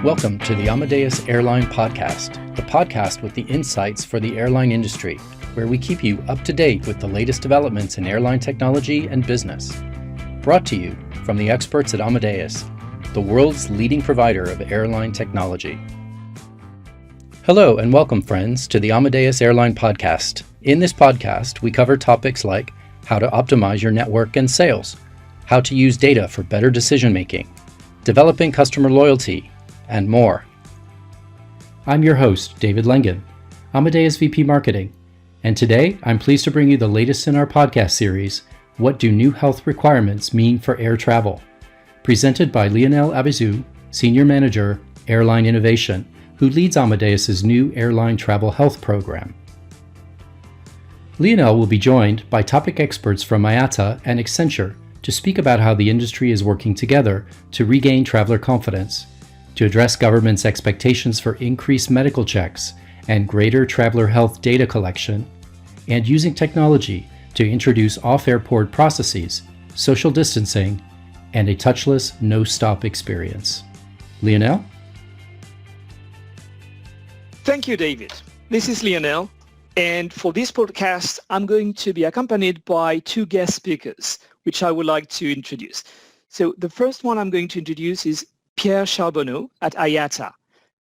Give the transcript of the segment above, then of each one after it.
Welcome to the Amadeus Airline Podcast, the podcast with the insights for the airline industry, where we keep you up to date with the latest developments in airline technology and business. Brought to you from the experts at Amadeus, the world's leading provider of airline technology. Hello and welcome, friends, to the Amadeus Airline Podcast. In this podcast, we cover topics like how to optimize your network and sales, how to use data for better decision-making, developing customer loyalty, and more. I'm your host, David Lengen, Amadeus VP Marketing, and today I'm pleased to bring you the latest in our podcast series, What Do New Health Requirements Mean for Air Travel? Presented by Lionel Avezou, Senior Manager, Airline Innovation, who leads Amadeus's new airline travel health program. Lionel will be joined by topic experts from IATA and Accenture to speak about how the industry is working together to regain traveler confidence, to address government's expectations for increased medical checks and greater traveler health data collection, and using technology to introduce off-airport processes, social distancing, and a touchless, no-stop experience. Lionel? Thank you, David. This is Lionel, and for this podcast, I'm going to be accompanied by two guest speakers, which I would like to introduce. So the first one I'm going to introduce is Pierre Charbonneau at IATA.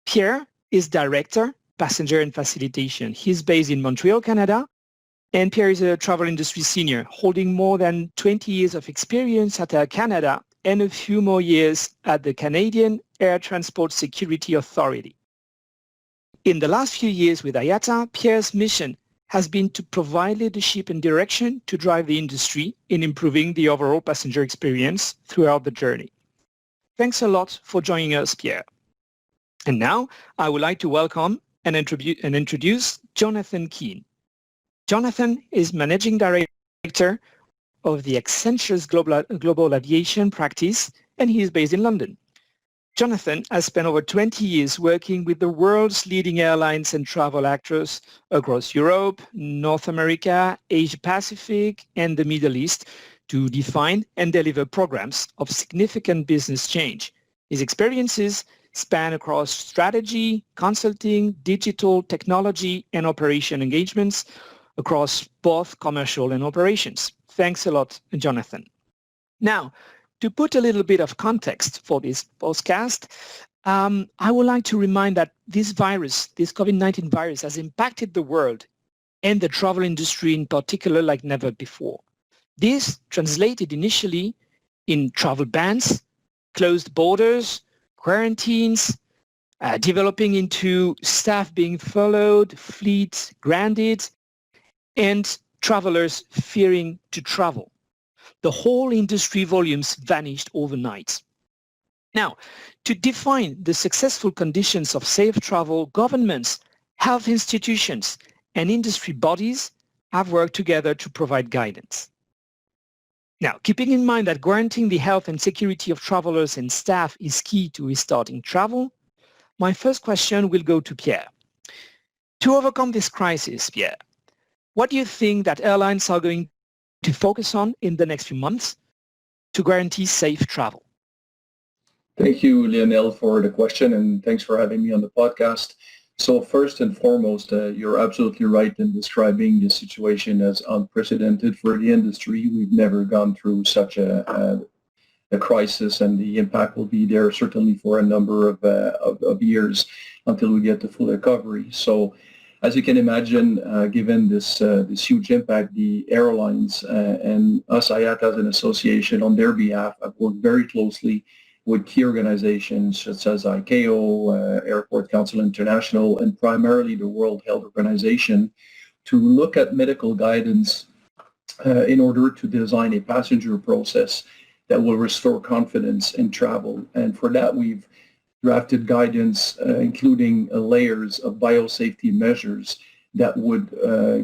Pierre is Director, Passenger and Facilitation. He's based in Montreal, Canada, and Pierre is a travel industry senior, holding more than 20 years of experience at Air Canada and a few more years at the Canadian Air Transport Security Authority. In the last few years with IATA, Pierre's mission has been to provide leadership and direction to drive the industry in improving the overall passenger experience throughout the journey. Thanks a lot for joining us, Pierre. And now I would like to welcome and introduce Jonathan Keane. Jonathan is Managing Director of the Accenture's Global Aviation Practice, and he is based in London. Jonathan has spent over 20 years working with the world's leading airlines and travel actors across Europe, North America, Asia Pacific, and the Middle East to define and deliver programs of significant business change. His experiences span across strategy, consulting, digital, technology, and operation engagements across both commercial and operations. Thanks a lot, Jonathan. Now, to put a little bit of context for this podcast, I would like to remind that this COVID-19 virus, has impacted the world and the travel industry in particular like never before. This translated initially in travel bans, closed borders, quarantines, developing into staff being furloughed, fleets grounded, and travelers fearing to travel. The whole industry volumes vanished overnight. Now, to define the successful conditions of safe travel, governments, health institutions, and industry bodies have worked together to provide guidance. Now, keeping in mind that guaranteeing the health and security of travelers and staff is key to restarting travel, my first question will go to Pierre. To overcome this crisis, Pierre, what do you think that airlines are going to focus on in the next few months to guarantee safe travel? Thank you, Lionel, for the question, and thanks for having me on the podcast. So first and foremost, you're absolutely right in describing the situation as unprecedented for the industry. We've never gone through such a crisis, and the impact will be there certainly for a number of years until we get to full recovery. So as you can imagine, given this huge impact, the airlines and us, IATA as an association, on their behalf, have worked very closely with key organizations such as ICAO, Airport Council International, and primarily the World Health Organization to look at medical guidance in order to design a passenger process that will restore confidence in travel. And for that, we've drafted guidance, including layers of biosafety measures that would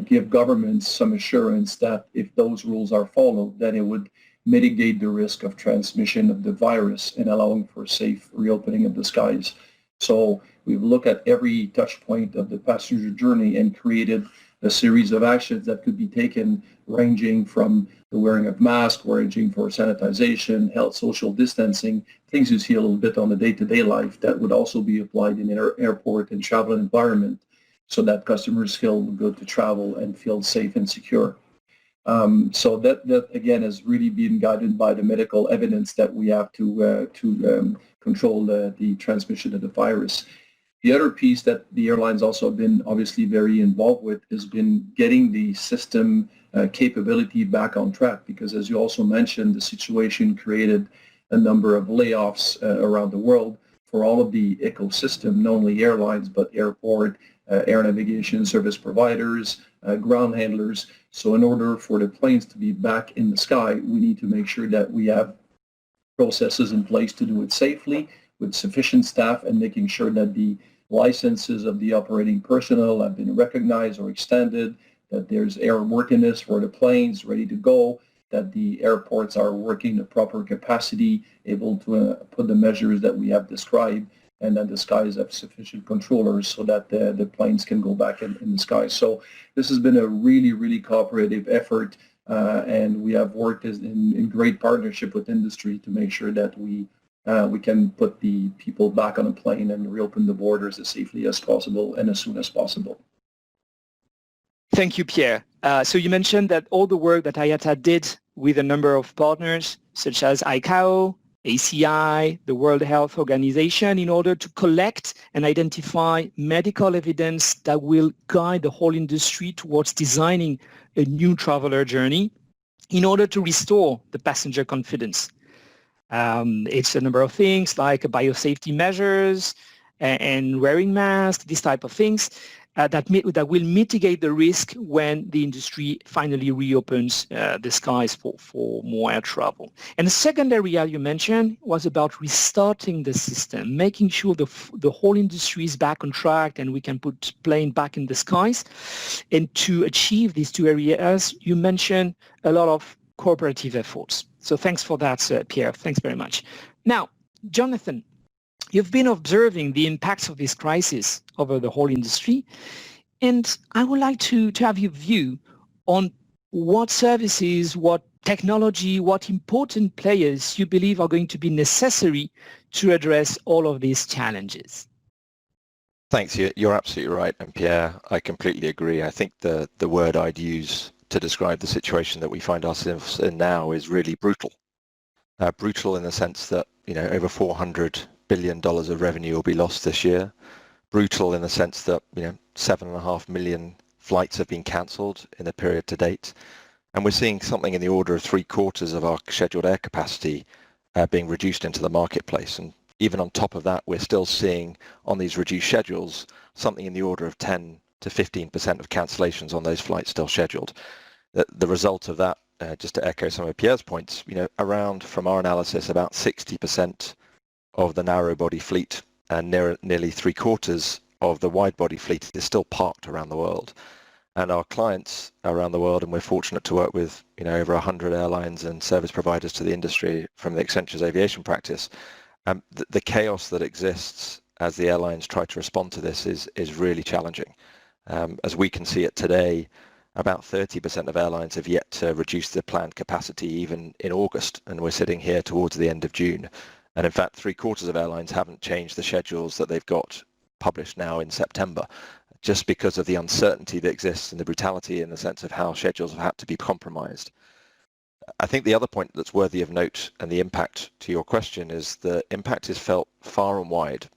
give governments some assurance that if those rules are followed, then it would mitigate the risk of transmission of the virus and allowing for safe reopening of the skies. So we've looked at every touch point of the passenger journey and created a series of actions that could be taken ranging from the wearing of masks, ranging for sanitization, health, social distancing, things you see a little bit on the day-to-day life that would also be applied in an airport and travel environment so that customers feel good to travel and feel safe and secure. So that again has really been guided by the medical evidence that we have to control the transmission of the virus. The other piece that the airlines also have been obviously very involved with has been getting the system capability back on track, because as you also mentioned, the situation created a number of layoffs around the world for all of the ecosystem, not only airlines, but airport, air navigation service providers, ground handlers. So in order for the planes to be back in the sky, we need to make sure that we have processes in place to do it safely with sufficient staff and making sure that the licenses of the operating personnel have been recognized or extended, that there's airworthiness for the planes ready to go, that the airports are working the proper capacity, able to put the measures that we have described, and that the skies have sufficient controllers so that the planes can go back in the sky. So this has been a really, really cooperative effort, and we have worked in great partnership with industry to make sure that we can put the people back on a plane and reopen the borders as safely as possible and as soon as possible. Thank you, Pierre. So you mentioned that all the work that IATA did with a number of partners, such as ICAO, ACI, the World Health Organization, in order to collect and identify medical evidence that will guide the whole industry towards designing a new traveler journey in order to restore the passenger confidence. It's a number of things like biosafety measures and wearing masks, these type of things that will mitigate the risk when the industry finally reopens the skies for more air travel. And the second area you mentioned was about restarting the system, making sure the whole industry is back on track and we can put plane back in the skies. And to achieve these two areas, you mentioned a lot of cooperative efforts. So thanks for that, Pierre. Thanks very much. Now, Jonathan, you've been observing the impacts of this crisis over the whole industry, and I would like to have your view on what services, what technology, what important players you believe are going to be necessary to address all of these challenges. Thanks. You're absolutely right, and Pierre, I completely agree. I think the word I'd use to describe the situation that we find ourselves in now is really brutal. Brutal in the sense that, over $400 billion of revenue will be lost this year. Brutal in the sense that, 7.5 million flights have been cancelled in the period to date. And we're seeing something in the order of 3/4 of our scheduled air capacity being reduced into the marketplace. And even on top of that, we're still seeing on these reduced schedules something in the order of 10 to 15% of cancellations on those flights still scheduled. The result of that, just to echo some of Pierre's points, around, from our analysis, about 60% of the narrow body fleet and nearly 3/4 of the wide body fleet is still parked around the world. And our clients around the world, and we're fortunate to work with over 100 airlines and service providers to the industry from the Accenture's aviation practice, the chaos that exists as the airlines try to respond to this is really challenging. As we can see it today, about 30% of airlines have yet to reduce their planned capacity even in August, and we're sitting here towards the end of June. And in fact, 3/4 of airlines haven't changed the schedules that they've got published now in September, just because of the uncertainty that exists and the brutality in the sense of how schedules have had to be compromised. I think the other point that's worthy of note, and the impact to your question, is the impact is felt far and wide.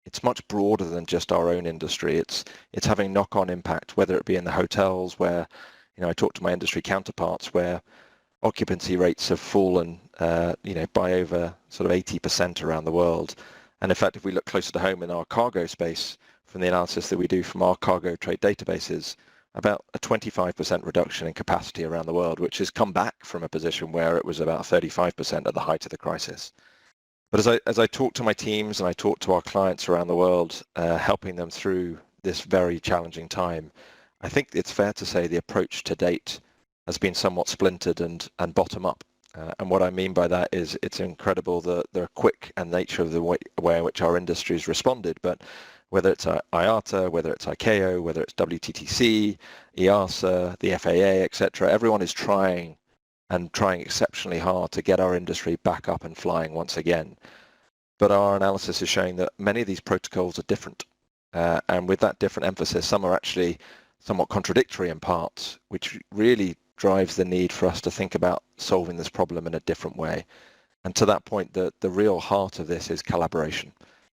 It's much broader than just our own industry. It's having knock-on impact, whether it be in the hotels where, I talk to my industry counterparts, where occupancy rates have fallen, by over sort of 80% around the world. And in fact, if we look closer to home in our cargo space, from the analysis that we do from our cargo trade databases, about a 25% reduction in capacity around the world, which has come back from a position where it was about 35% at the height of the crisis. But as I talk to my teams and I talk to our clients around the world, helping them through this very challenging time, I think it's fair to say the approach to date has been somewhat splintered and bottom up. And what I mean by that is it's incredible the quick and nature of the way in which our industry has responded. But whether it's IATA, whether it's ICAO, whether it's WTTC, EASA, the FAA, etc. Everyone is trying exceptionally hard to get our industry back up and flying once again. But our analysis is showing that many of these protocols are different. And with that different emphasis, some are actually somewhat contradictory in parts, which really drives the need for us to think about solving this problem in a different way. And to that point, the real heart of this is collaboration.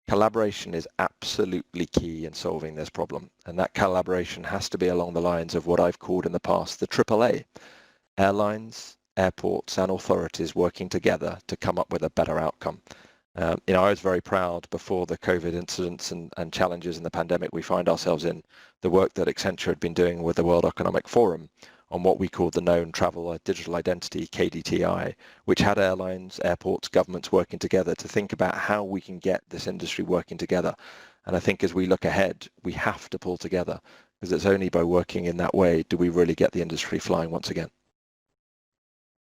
Collaboration is absolutely key in solving this problem. And that collaboration has to be along the lines of what I've called in the past the AAA. Airlines, airports and authorities working together to come up with a better outcome. I was very proud before the COVID incidents and challenges in the pandemic we find ourselves in, the work that Accenture had been doing with the World Economic Forum on what we called the Known Traveller Digital Identity, KDTI, which had airlines, airports, governments working together to think about how we can get this industry working together. And I think as we look ahead, we have to pull together, because it's only by working in that way do we really get the industry flying once again.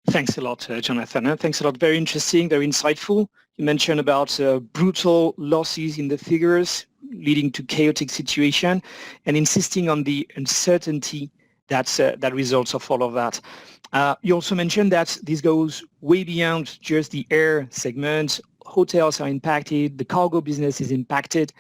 Thanks a lot, Jonathan. Thanks a lot. Very interesting, very insightful. You mentioned about brutal losses in the figures leading to chaotic situation and insisting on the uncertainty that results of all of that. You also mentioned that this goes way beyond just the air segment. Hotels are impacted. The cargo business is impacted.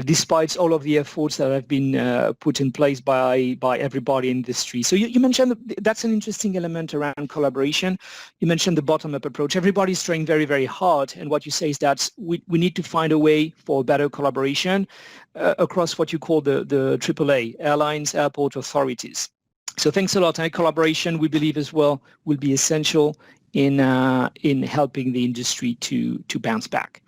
Despite all of the efforts that have been put in place by everybody in the industry. So you mentioned that's an interesting element around collaboration. You mentioned the bottom-up approach. Everybody's trying very, very hard. And what you say is that we need to find a way for better collaboration across what you call the AAA, airlines, airport authorities. So thanks a lot. And collaboration, we believe as well, will be essential in helping the industry to bounce back.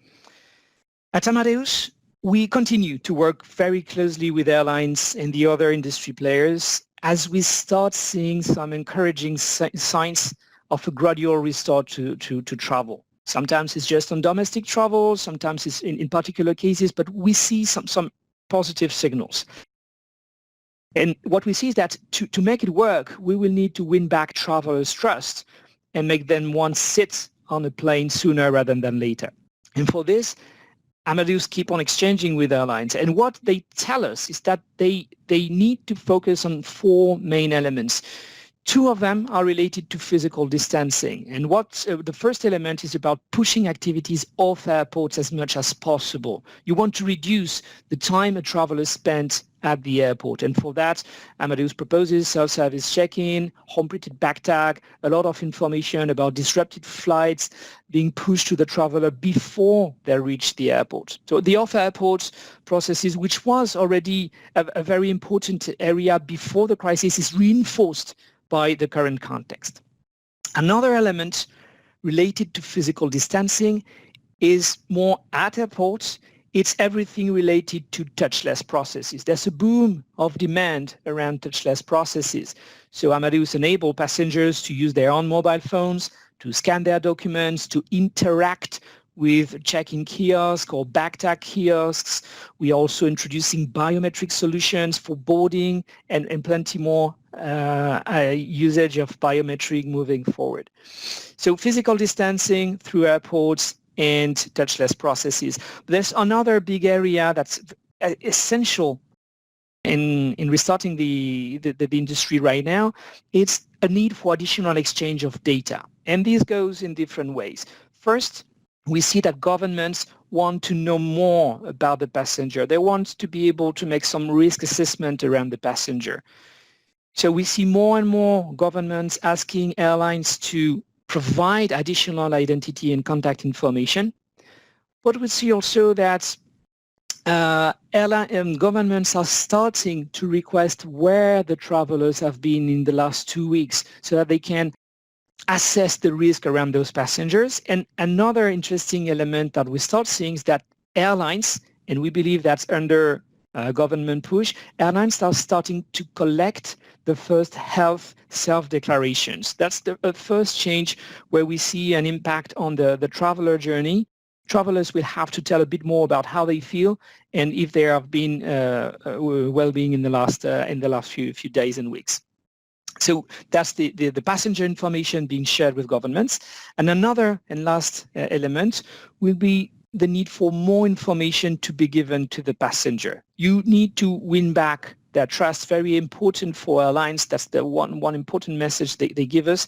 At Amadeus, we continue to work very closely with airlines and the other industry players as we start seeing some encouraging signs of a gradual restart to travel. Sometimes it's just on domestic travel, sometimes it's in particular cases, but we see some positive signals. And what we see is that to make it work, we will need to win back travelers' trust and make them want to sit on a plane sooner rather than later. And for this, Amadeus keep on exchanging with airlines, and what they tell us is that they need to focus on four main elements. Two of them are related to physical distancing, and the first element is about pushing activities off airports as much as possible. You want to reduce the time a traveler spends at the airport, and for that, Amadeus proposes self-service check-in, home-printed bag tag, a lot of information about disrupted flights being pushed to the traveler before they reach the airport. So the off-airport processes, which was already a very important area before the crisis, is reinforced by the current context. Another element related to physical distancing is more at airports. It's everything related to touchless processes. There's a boom of demand around touchless processes. So Amadeus enables passengers to use their own mobile phones, to scan their documents, to interact with check-in kiosks or bag tag kiosks. We are also introducing biometric solutions for boarding and plenty more usage of biometric moving forward. So physical distancing through airports and touchless processes. There's another big area that's essential in restarting the industry right now. It's a need for additional exchange of data. And this goes in different ways. First, we see that governments want to know more about the passenger. They want to be able to make some risk assessment around the passenger. So we see more and more governments asking airlines to provide additional identity and contact information. But we see also that governments are starting to request where the travelers have been in the last 2 weeks so that they can assess the risk around those passengers. And another interesting element that we start seeing is that airlines, and we believe that's under government push, airlines are starting to collect the first health self-declarations. That's the first change where we see an impact on the traveler journey. Travelers will have to tell a bit more about how they feel and if they have been well-being in the last few days and weeks. So that's the passenger information being shared with governments. And another and last element will be the need for more information to be given to the passenger. You need to win back their trust. Very important for airlines. That's the one important message they give us.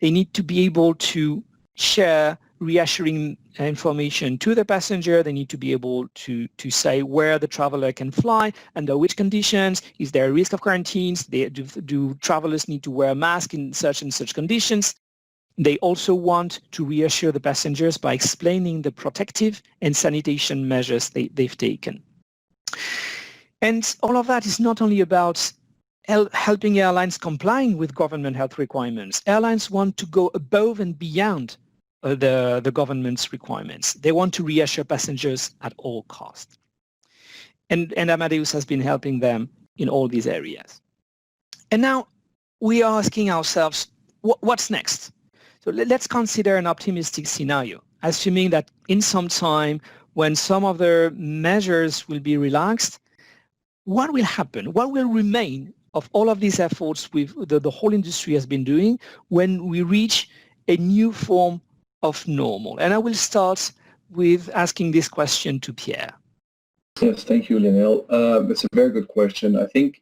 They need to be able to share reassuring information to the passenger. They need to be able to say where the traveler can fly, under which conditions, is there a risk of quarantines, do travelers need to wear a mask in such and such conditions. They also want to reassure the passengers by explaining the protective and sanitation measures they've taken. And all of that is not only about helping airlines complying with government health requirements. Airlines want to go above and beyond the government's requirements. They want to reassure passengers at all costs. And Amadeus has been helping them in all these areas. And now we are asking ourselves, what's next? So let's consider an optimistic scenario, assuming that in some time when some of the measures will be relaxed, what will happen? What will remain of all of these efforts the whole industry has been doing when we reach a new form of normal? And I will start with asking this question to Pierre. Yes, thank you, Lionel. That's a very good question. I think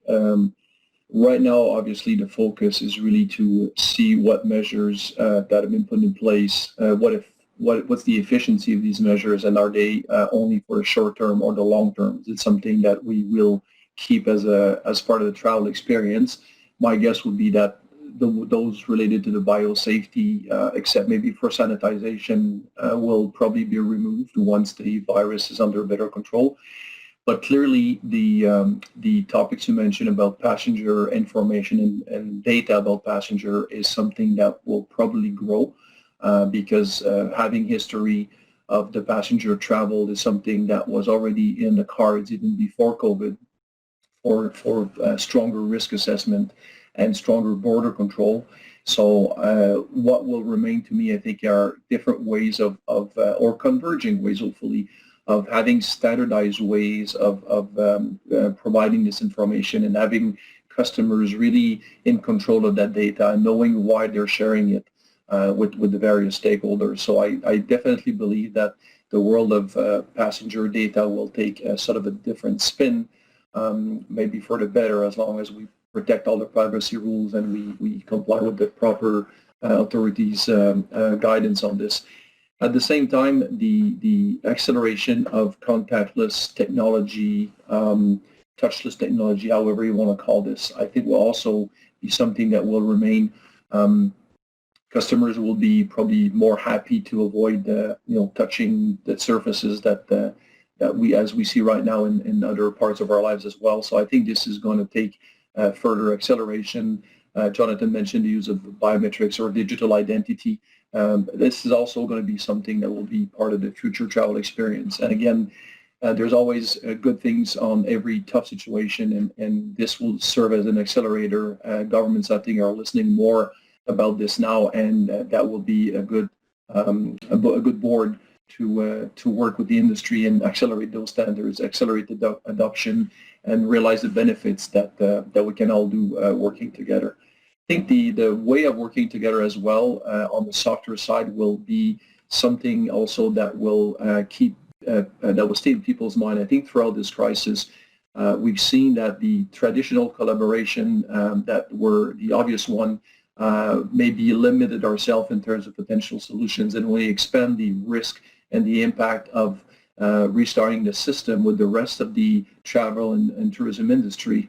right now, obviously, the focus is really to see what measures that have been put in place, what's the efficiency of these measures, and are they only for the short term or the long term? Is it something that we will keep as part of the travel experience? My guess would be that those related to the biosafety, except maybe for sanitization, will probably be removed once the virus is under better control. But clearly, the topics you mentioned about passenger information and data about passenger is something that will probably grow because having history of the passenger travel is something that was already in the cards even before COVID for stronger risk assessment and stronger border control. So what will remain to me, I think, are different ways or converging ways, hopefully, of having standardized ways of providing this information and having customers really in control of that data and knowing why they're sharing it with the various stakeholders. So I definitely believe that the world of passenger data will take sort of a different spin, maybe for the better, as long as we protect all the privacy rules and we comply with the proper authorities' guidance on this. At the same time, the acceleration of contactless technology, touchless technology, however you want to call this, I think will also be something that will remain. Customers will be probably more happy to avoid touching the surfaces that we see right now in other parts of our lives as well. So I think this is going to take further acceleration. Jonathan mentioned the use of biometrics or digital identity. This is also going to be something that will be part of the future travel experience. And again, there's always good things on every tough situation, and this will serve as an accelerator. Governments, I think, are listening more about this now, and that will be a good board to work with the industry and accelerate those standards, accelerate the adoption, and realize the benefits that we can all do working together. I think the way of working together as well on the software side will be something also that will that will stay in people's mind. I think throughout this crisis, we've seen that the traditional collaboration that were the obvious one maybe limited ourselves in terms of potential solutions, and we expand the risk and the impact of restarting the system with the rest of the travel and tourism industry.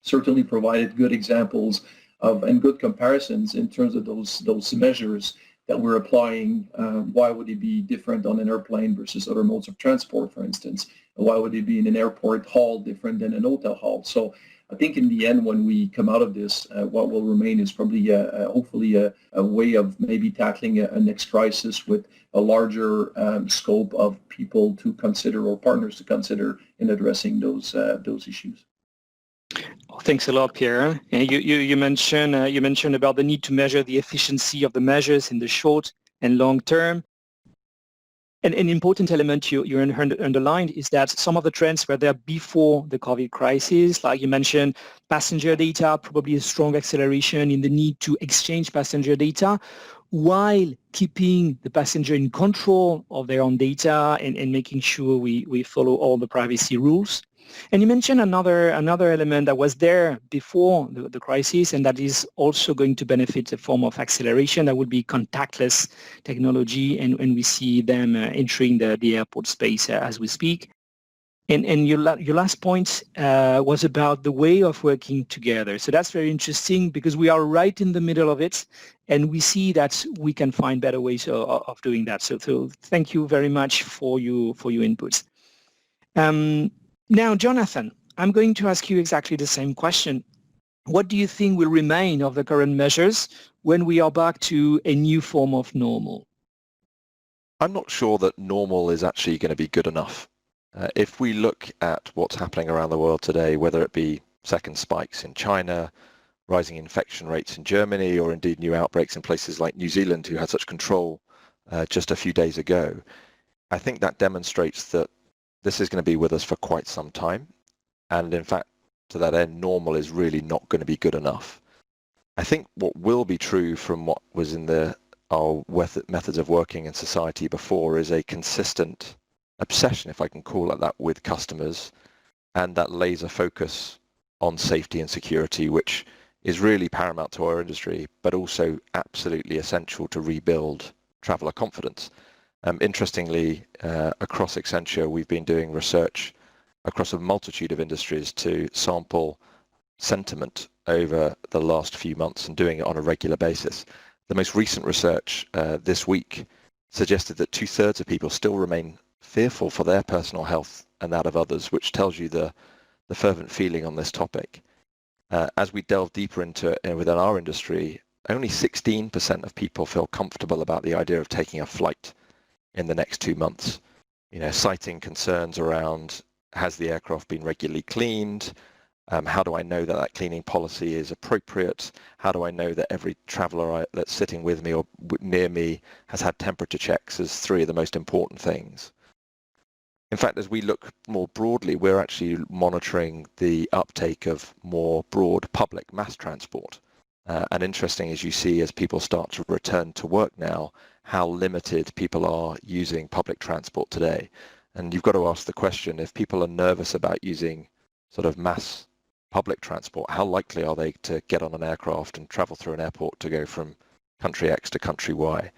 Certainly provided good examples and good comparisons in terms of those measures that we're applying. Why would it be different on an airplane versus other modes of transport, for instance? Why would it be in an airport hall different than an hotel hall? So I think in the end, when we come out of this, what will remain is probably hopefully a way of maybe tackling a next crisis with a larger scope of people to consider or partners to consider in addressing those issues. Thanks a lot, Pierre. You mentioned about the need to measure the efficiency of the measures in the short and long term. And an important element you underlined is that some of the trends were there before the COVID crisis. Like you mentioned, passenger data, probably a strong acceleration in the need to exchange passenger data. while keeping the passenger in control of their own data and making sure we follow all the privacy rules. And you mentioned another element that was there before the crisis, and that is also going to benefit a form of acceleration. That would be contactless technology, and we see them entering the airport space as we speak. And your last point was about the way of working together. So that's very interesting because we are right in the middle of it, and we see that we can find better ways of doing that. So thank you very much for your inputs. Now, Jonathan, I'm going to ask you exactly the same question. What do you think will remain of the current measures when we are back to a new form of normal? I'm not sure that normal is actually going to be good enough. If we look at what's happening around the world today, whether it be second spikes in China, rising infection rates in Germany, or indeed new outbreaks in places like New Zealand, who had such control just a few days ago, I think that demonstrates that this is going to be with us for quite some time. And in fact, to that end, normal is really not going to be good enough. I think what will be true from what was in our methods of working in society before is a consistent obsession, if I can call it that, with customers, and that laser focus on safety and security, which is really paramount to our industry, but also absolutely essential to rebuild traveller confidence. Interestingly, across Accenture, we've been doing research across a multitude of industries to sample sentiment over the last few months and doing it on a regular basis. The most recent research this week suggested that 2/3 of people still remain fearful for their personal health and that of others, which tells you the fervent feeling on this topic. As we delve deeper into it within our industry, only 16% of people feel comfortable about the idea of taking a flight in the next 2 months, citing concerns around, has the aircraft been regularly cleaned? How do I know that cleaning policy is appropriate? How do I know that every traveller that's sitting with me or near me has had temperature checks as 3 of the most important things? In fact, as we look more broadly, we're actually monitoring the uptake of more broad public mass transport. And interesting, as you see, as people start to return to work now, how limited people are using public transport today. And you've got to ask the question, if people are nervous about using sort of mass public transport, how likely are they to get on an aircraft and travel through an airport to go from country X to country Y?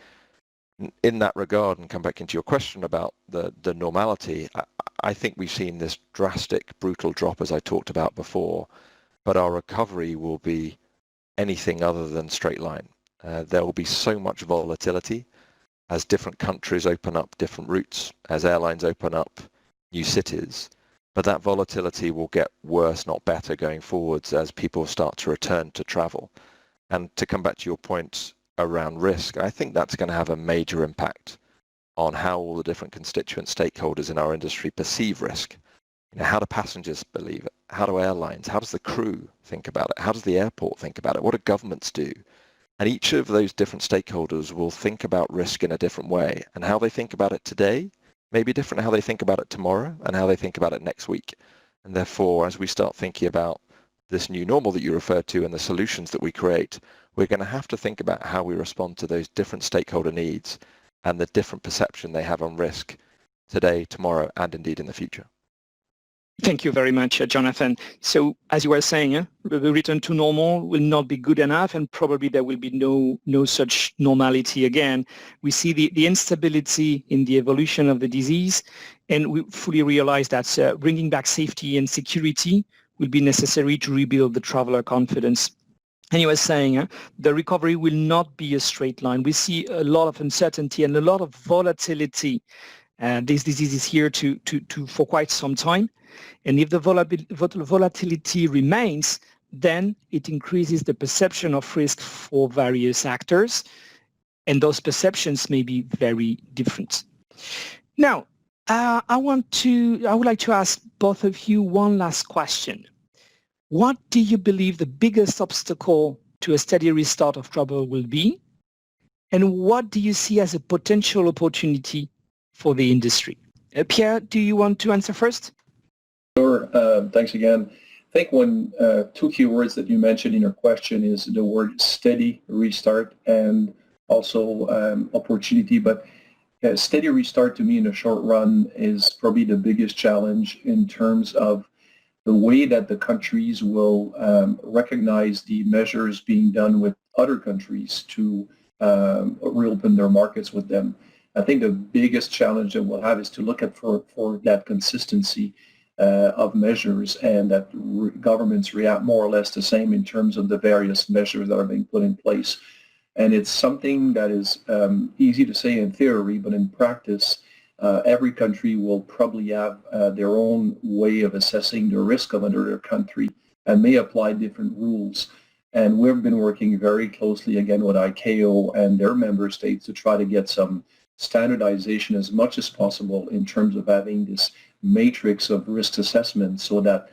In that regard, and come back into your question about the normality, I think we've seen this drastic, brutal drop, as I talked about before, but our recovery will be anything other than straight line. There will be so much volatility as different countries open up different routes, as airlines open up new cities. But that volatility will get worse, not better, going forwards as people start to return to travel. And to come back to your point around risk, I think that's going to have a major impact on how all the different constituent stakeholders in our industry perceive risk. How do passengers believe it? How do airlines? How does the crew think about it? How does the airport think about it? What do governments do? And each of those different stakeholders will think about risk in a different way. And how they think about it today may be different how they think about it tomorrow and how they think about it next week. And therefore, as we start thinking about this new normal that you referred to and the solutions that we create, we're going to have to think about how we respond to those different stakeholder needs and the different perception they have on risk today, tomorrow, and indeed in the future. Thank you very much, Jonathan. So, as you were saying, the return to normal will not be good enough, and probably there will be no such normality again. We see the instability in the evolution of the disease, and we fully realize that bringing back safety and security will be necessary to rebuild the traveler confidence. And you were saying the recovery will not be a straight line. We see a lot of uncertainty and a lot of volatility. This disease is here to for quite some time. And if the volatility remains, then it increases the perception of risk for various actors, and those perceptions may be very different. Now, I would like to ask both of you one last question. What do you believe the biggest obstacle to a steady restart of travel will be? And what do you see as a potential opportunity for the industry? Pierre, do you want to answer first? Sure. Thanks again. I think two key words that you mentioned in your question is the word steady restart and also opportunity. But steady restart to me in the short run is probably the biggest challenge in terms of the way that the countries will recognize the measures being done with other countries to reopen their markets with them. I think the biggest challenge that we'll have is to look at for that consistency of measures, and that governments react more or less the same in terms of the various measures that are being put in place. And it's something that is easy to say in theory, but in practice, every country will probably have their own way of assessing the risk of another country and may apply different rules. And we've been working very closely again with ICAO and their member states to try to get some standardization as much as possible in terms of having this matrix of risk assessment, so that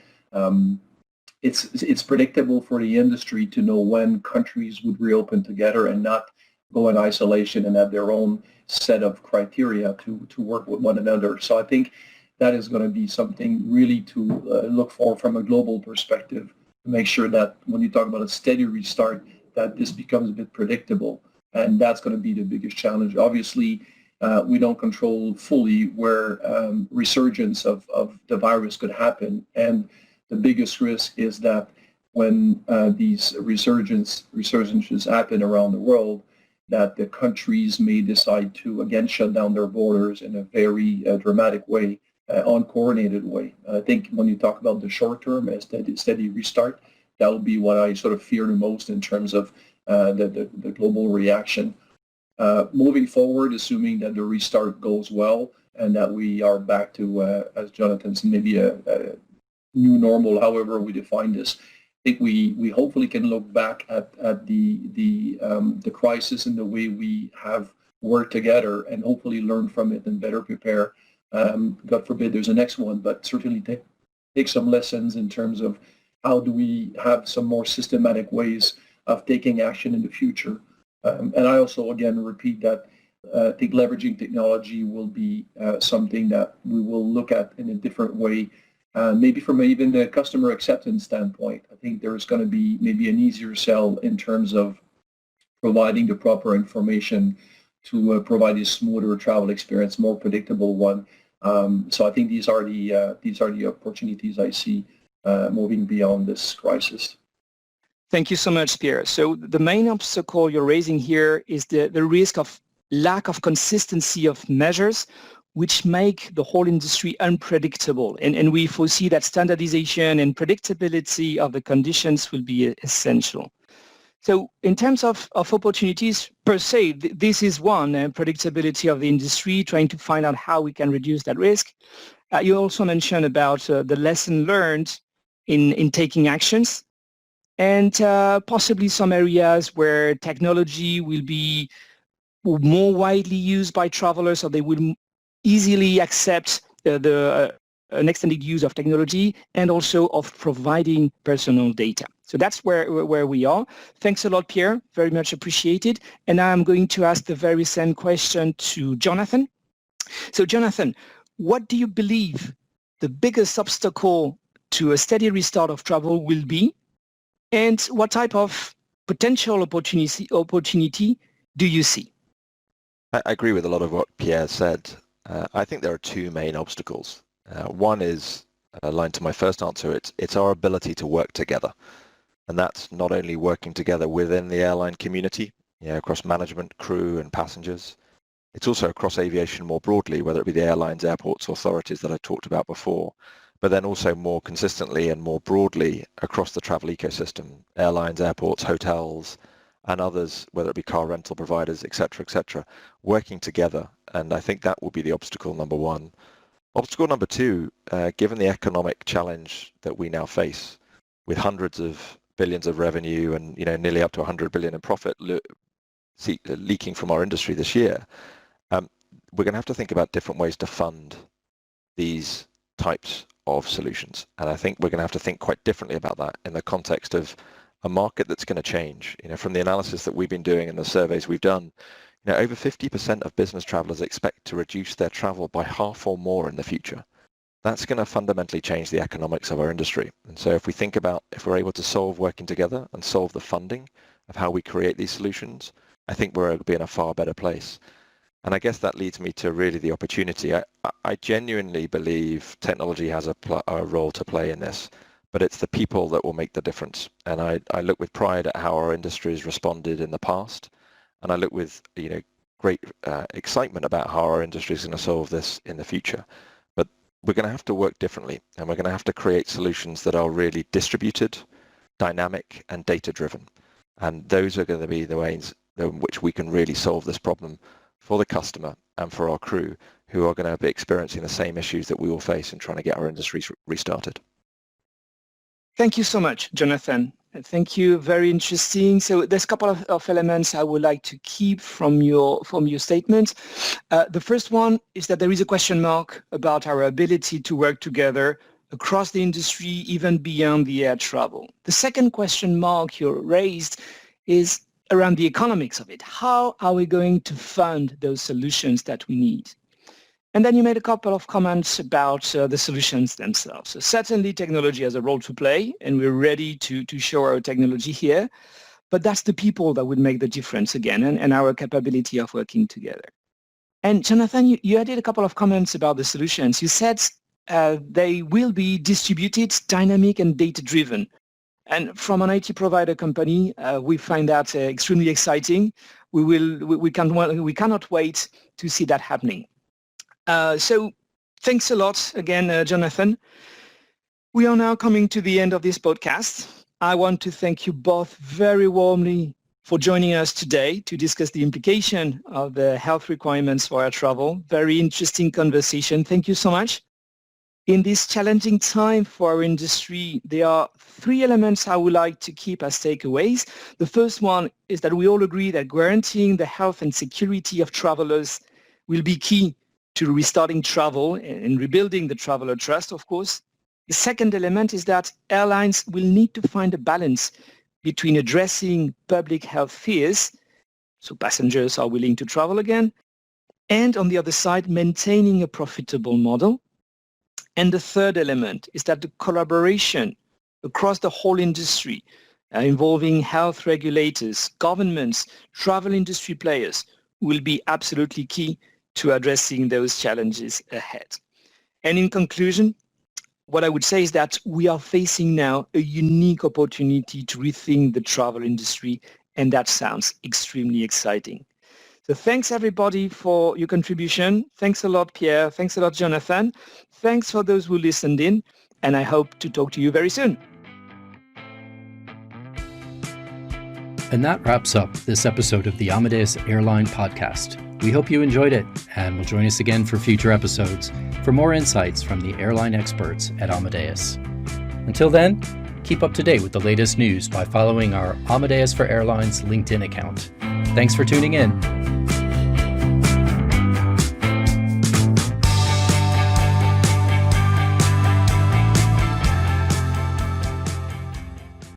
it's predictable for the industry to know when countries would reopen together and not go in isolation and have their own set of criteria to work with one another. So I think that is going to be something really to look for from a global perspective, to make sure that when you talk about a steady restart, that this becomes a bit predictable. And that's going to be the biggest challenge. Obviously, we don't control fully where resurgence of the virus could happen. And the biggest risk is that when these resurgences happen around the world, that the countries may decide to again shut down their borders in a very dramatic way, uncoordinated way. I think when you talk about the short term as steady restart, that will be what I sort of fear the most in terms of the global reaction. Moving forward, assuming that the restart goes well and that we are back to, as Jonathan said, maybe a new normal, however we define this, I think we hopefully can look back at the crisis and the way we have worked together, and hopefully learn from it and better prepare. God forbid there's a next one, but certainly take some lessons in terms of how do we have some more systematic ways of taking action in the future. And I also, again, repeat that I think leveraging technology will be something that we will look at in a different way, maybe from even the customer acceptance standpoint. I think there's going to be maybe an easier sell in terms of providing the proper information to provide a smoother travel experience, more predictable one. So I think these are the opportunities I see moving beyond this crisis. Thank you so much, Pierre. So the main obstacle you're raising here is the risk of lack of consistency of measures, which make the whole industry unpredictable. And we foresee that standardization and predictability of the conditions will be essential. So in terms of opportunities per se, this is one, predictability of the industry, trying to find out how we can reduce that risk. You also mentioned about the lesson learned in taking actions, and possibly some areas where technology will be more widely used by travelers, so they will easily accept an extended use of technology, and also of providing personal data. So that's where we are. Thanks a lot, Pierre. Very much appreciated. And now I'm going to ask the very same question to Jonathan. So Jonathan, what do you believe the biggest obstacle to a steady restart of travel will be? And what type of potential opportunity do you see? I agree with a lot of what Pierre said. I think there are two main obstacles. One is aligned to my first answer. It's our ability to work together. And that's not only working together within the airline community, across management, crew, and passengers. It's also across aviation more broadly, whether it be the airlines, airports, authorities that I talked about before, but then also more consistently and more broadly across the travel ecosystem, airlines, airports, hotels, and others, whether it be car rental providers, et cetera, working together. And I think that will be the obstacle number one. Obstacle number two, given the economic challenge that we now face, with hundreds of billions of revenue and nearly up to 100 billion in profit leaking from our industry this year, we're going to have to think about different ways to fund these types of solutions. And I think we're going to have to think quite differently about that in the context of a market that's going to change. From the analysis that we've been doing and the surveys we've done, over 50% of business travelers expect to reduce their travel by half or more in the future. That's going to fundamentally change the economics of our industry. And so if we think about if we're able to solve working together and solve the funding of how we create these solutions, I think we're going to be in a far better place. And I guess that leads me to really the opportunity. I genuinely believe technology has a role to play in this, but it's the people that will make the difference. And I look with pride at how our industry has responded in the past, and I look with great excitement about how our industry is going to solve this in the future. But we're going to have to work differently, and we're going to have to create solutions that are really distributed, dynamic, and data-driven. And those are going to be the ways in which we can really solve this problem for the customer and for our crew, who are going to be experiencing the same issues that we will face in trying to get our industries restarted. Thank you so much, Jonathan. Thank you. Very interesting. So there's a couple of elements I would like to keep from your statement. The first one is that there is a question mark about our ability to work together across the industry, even beyond the air travel. The second question mark you raised is around the economics of it. How are we going to fund those solutions that we need? And then you made a couple of comments about the solutions themselves. So certainly technology has a role to play, and we're ready to show our technology here. But that's the people that would make the difference again, and our capability of working together. And Jonathan, you added a couple of comments about the solutions. You said they will be distributed, dynamic, and data-driven. And from an IT provider company, we find that extremely exciting. We cannot wait to see that happening. So thanks a lot again, Jonathan. We are now coming to the end of this podcast. I want to thank you both very warmly for joining us today to discuss the implication of the health requirements for air travel. Very interesting conversation. Thank you so much. In this challenging time for our industry, there are three elements I would like to keep as takeaways. The first one is that we all agree that guaranteeing the health and security of travelers will be key to restarting travel and rebuilding the traveler trust, of course. The second element is that airlines will need to find a balance between addressing public health fears, so passengers are willing to travel again, and on the other side, maintaining a profitable model. And the third element is that the collaboration across the whole industry, involving health regulators, governments, travel industry players, will be absolutely key to addressing those challenges ahead. And in conclusion, what I would say is that we are facing now a unique opportunity to rethink the travel industry, and that sounds extremely exciting. So thanks everybody for your contribution. Thanks a lot, Pierre. Thanks a lot, Jonathan. Thanks for those who listened in, and I hope to talk to you very soon. And that wraps up this episode of the Amadeus Airline Podcast. We hope you enjoyed it and will join us again for future episodes for more insights from the airline experts at Amadeus. Until then, keep up to date with the latest news by following our Amadeus for Airlines LinkedIn account. Thanks for tuning in.